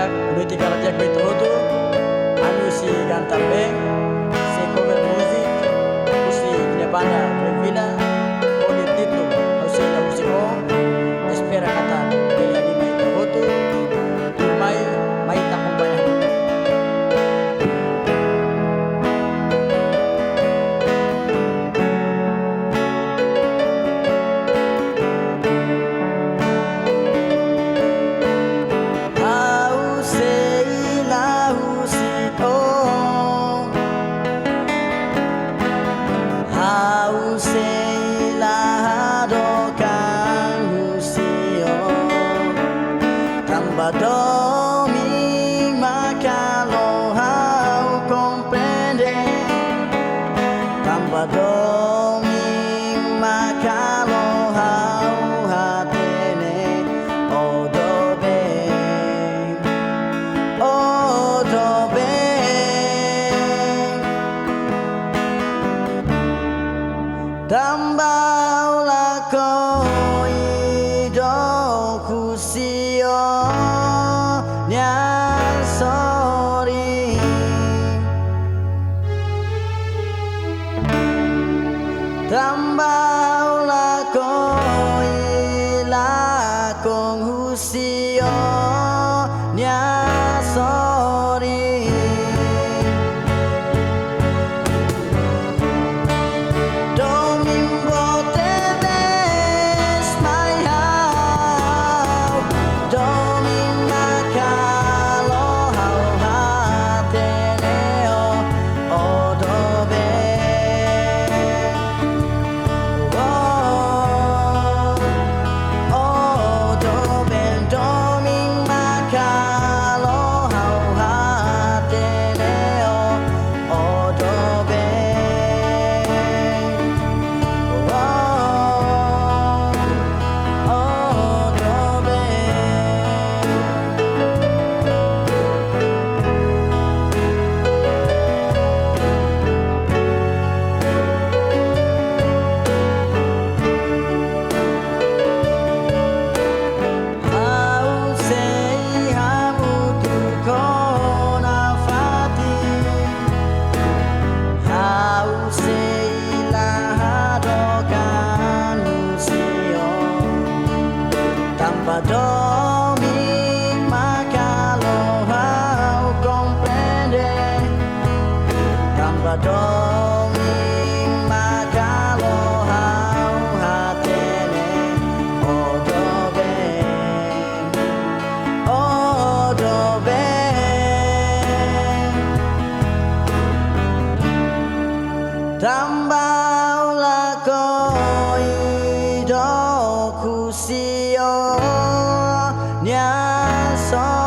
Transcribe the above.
Karayak, Nuti Karayak Betutu, Anu si Gantar Beng, si cover musik, Usi Ginepanda, Revina, Oli Tito, Usi na musiko, Espera kata, Bela di Mai Tahotu, Mai Mai Takumbaya. Domi makalo hau comprende, tanpa domi makalo hau hatene odobe, odobe. Tambau lako ido kusio nya sorry, tambau lako ilakong husio nya sorry. Domi makalo hau comprende, tanpa domi makalo hau hatene odobe, odobe. Tambau lako ido kusio nya so